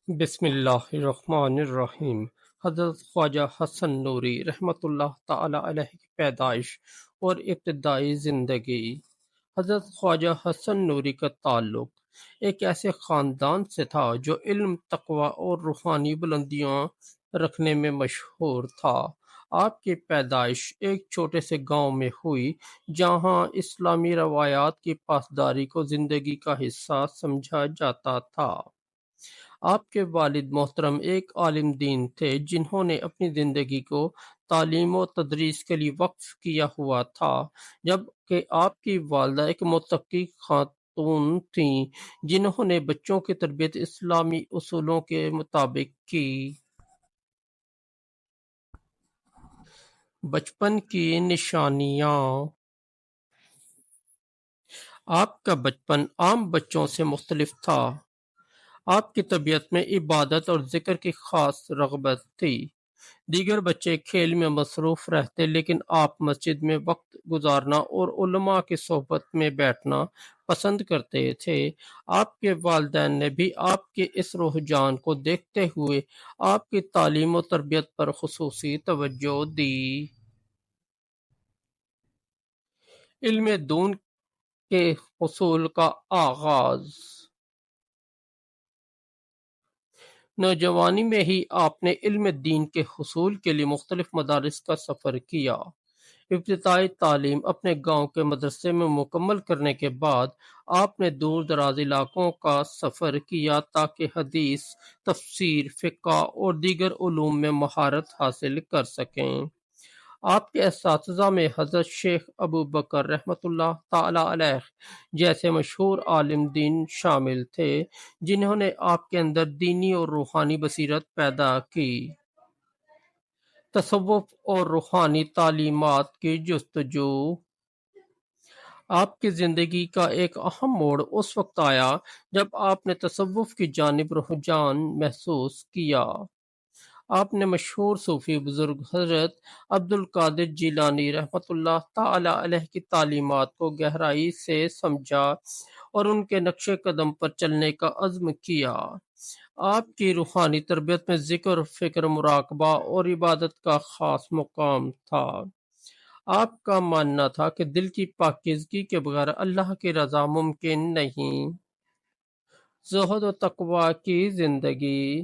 بسم اللہ الرحمن الرحیم۔ حضرت خواجہ حسن نوری رحمۃ اللہ تعالی علیہ کی پیدائش اور ابتدائی زندگی۔ حضرت خواجہ حسن نوری کا تعلق ایک ایسے خاندان سے تھا جو علم، تقوی اور روحانی بلندیاں رکھنے میں مشہور تھا۔ آپ کی پیدائش ایک چھوٹے سے گاؤں میں ہوئی جہاں اسلامی روایات کی پاسداری کو زندگی کا حصہ سمجھا جاتا تھا۔ آپ کے والد محترم ایک عالم دین تھے جنہوں نے اپنی زندگی کو تعلیم و تدریس کے لیے وقف کیا ہوا تھا، جبکہ آپ کی والدہ ایک متقی خاتون تھیں جنہوں نے بچوں کی تربیت اسلامی اصولوں کے مطابق کی۔ بچپن کی نشانیاں۔ آپ کا بچپن عام بچوں سے مختلف تھا۔ آپ کی طبیعت میں عبادت اور ذکر کی خاص رغبت تھی۔ دیگر بچے کھیل میں مصروف رہتے لیکن آپ مسجد میں وقت گزارنا اور علماء کی صحبت میں بیٹھنا پسند کرتے تھے۔ آپ کے والدین نے بھی آپ کے اس رجحان کو دیکھتے ہوئے آپ کی تعلیم و تربیت پر خصوصی توجہ دی۔ علم دین کے حصول کا آغاز۔ نوجوانی میں ہی آپ نے علم دین کے حصول کے لیے مختلف مدارس کا سفر کیا۔ ابتدائی تعلیم اپنے گاؤں کے مدرسے میں مکمل کرنے کے بعد آپ نے دور دراز علاقوں کا سفر کیا تاکہ حدیث، تفسیر، فقہ اور دیگر علوم میں مہارت حاصل کر سکیں۔ آپ کے اساتذہ میں حضرت شیخ ابو بکر رحمۃ اللہ تعالی علیہ جیسے مشہور عالم دین شامل تھے جنہوں نے آپ کے اندر دینی اور روحانی بصیرت پیدا کی۔ تصوف اور روحانی تعلیمات کی جستجو۔ آپ کی زندگی کا ایک اہم موڑ اس وقت آیا جب آپ نے تصوف کی جانب رجحان محسوس کیا۔ آپ نے مشہور صوفی بزرگ حضرت عبد القادر جیلانی رحمۃ اللہ تعالی علیہ کی تعلیمات کو گہرائی سے سمجھا اور ان کے نقش قدم پر چلنے کا عزم کیا۔ آپ کی روحانی تربیت میں ذکر، فکر، مراقبہ اور عبادت کا خاص مقام تھا۔ آپ کا ماننا تھا کہ دل کی پاکیزگی کے بغیر اللہ کی رضا ممکن نہیں۔ زہد و تقوی کی زندگی۔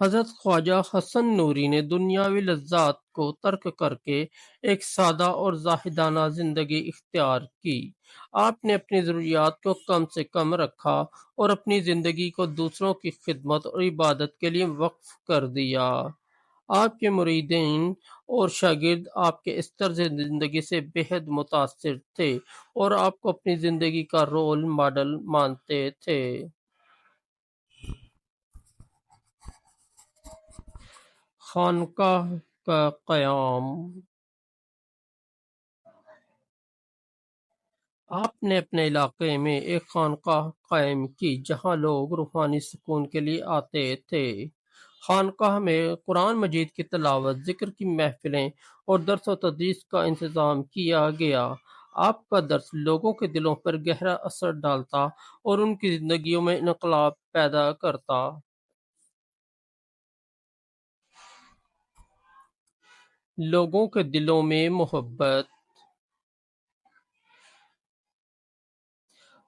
حضرت خواجہ حسن نوری نے دنیاوی لذات کو ترک کر کے ایک سادہ اور زاہدانہ زندگی اختیار کی۔ آپ نے اپنی ضروریات کو کم سے کم رکھا اور اپنی زندگی کو دوسروں کی خدمت اور عبادت کے لیے وقف کر دیا۔ آپ کے مریدین اور شاگرد آپ کے اس طرز زندگی سے بے حد متاثر تھے اور آپ کو اپنی زندگی کا رول ماڈل مانتے تھے۔ خانقاہ کا قیام۔ آپ نے اپنے علاقے میں ایک خانقاہ قائم کی جہاں لوگ روحانی سکون کے لیے آتے تھے۔ خانقاہ میں قرآن مجید کی تلاوت، ذکر کی محفلیں اور درس و تدریس کا انتظام کیا گیا۔ آپ کا درس لوگوں کے دلوں پر گہرا اثر ڈالتا اور ان کی زندگیوں میں انقلاب پیدا کرتا۔ لوگوں کے دلوں میں محبت۔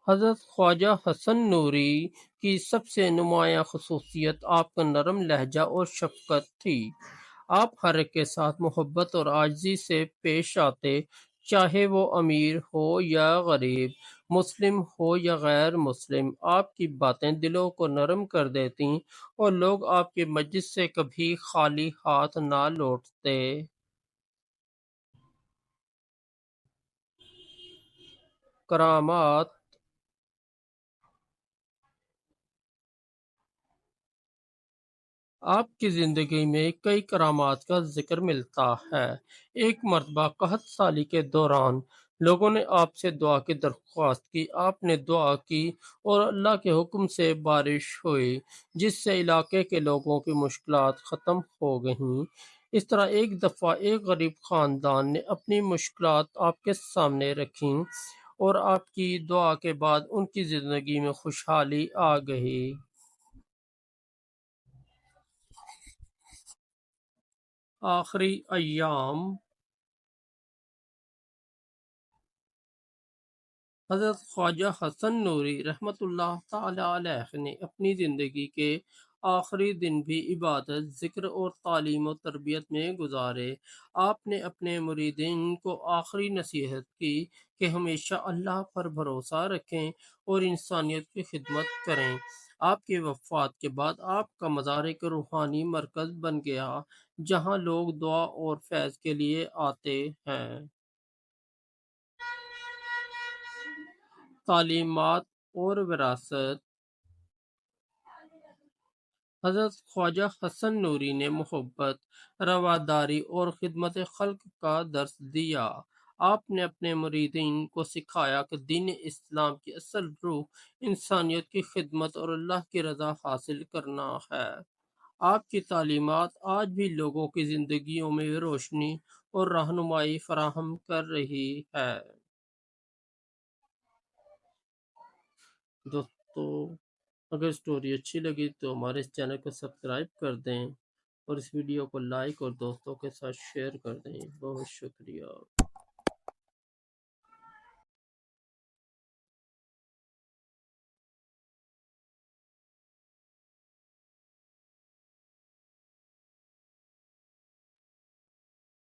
حضرت خواجہ حسن نوری کی سب سے نمایاں خصوصیت آپ کا نرم لہجہ اور شفقت تھی۔ آپ ہر ایک کے ساتھ محبت اور عاجزی سے پیش آتے، چاہے وہ امیر ہو یا غریب، مسلم ہو یا غیر مسلم۔ آپ کی باتیں دلوں کو نرم کر دیتیں اور لوگ آپ کی مجلس سے کبھی خالی ہاتھ نہ لوٹتے۔ کرامات۔ آپ کی زندگی میں کئی کرامات کا ذکر ملتا ہے۔ ایک مرتبہ قحط سالی کے دوران لوگوں نے آپ سے دعا کی درخواست کی۔ آپ نے دعا کی اور اللہ کے حکم سے بارش ہوئی جس سے علاقے کے لوگوں کی مشکلات ختم ہو گئیں۔ اس طرح ایک دفعہ ایک غریب خاندان نے اپنی مشکلات آپ کے سامنے رکھیں اور آپ کی دعا کے بعد ان کی زندگی میں خوشحالی آ گئی۔ آخری ایام۔ حضرت خواجہ حسن نوری رحمۃ اللہ تعالی علیہ نے اپنی زندگی کے آخری دن بھی عبادت، ذکر اور تعلیم و تربیت میں گزارے۔ آپ نے اپنے مریدین کو آخری نصیحت کی کہ ہمیشہ اللہ پر بھروسہ رکھیں اور انسانیت کی خدمت کریں۔ آپ کی وفات کے بعد آپ کا مزار ایک روحانی مرکز بن گیا جہاں لوگ دعا اور فیض کے لیے آتے ہیں۔ تعلیمات اور وراثت۔ حضرت خواجہ حسن نوری نے محبت، رواداری اور خدمت خلق کا درس دیا۔ آپ نے اپنے مریدین کو سکھایا کہ دین اسلام کی اصل روح انسانیت کی خدمت اور اللہ کی رضا حاصل کرنا ہے۔ آپ کی تعلیمات آج بھی لوگوں کی زندگیوں میں روشنی اور رہنمائی فراہم کر رہی ہے۔ دوستو، اگر سٹوری اچھی لگی تو ہمارے اس چینل کو سبسکرائب کر دیں اور اس ویڈیو کو لائک اور دوستوں کے ساتھ شیئر کر دیں۔ بہت شکریہ۔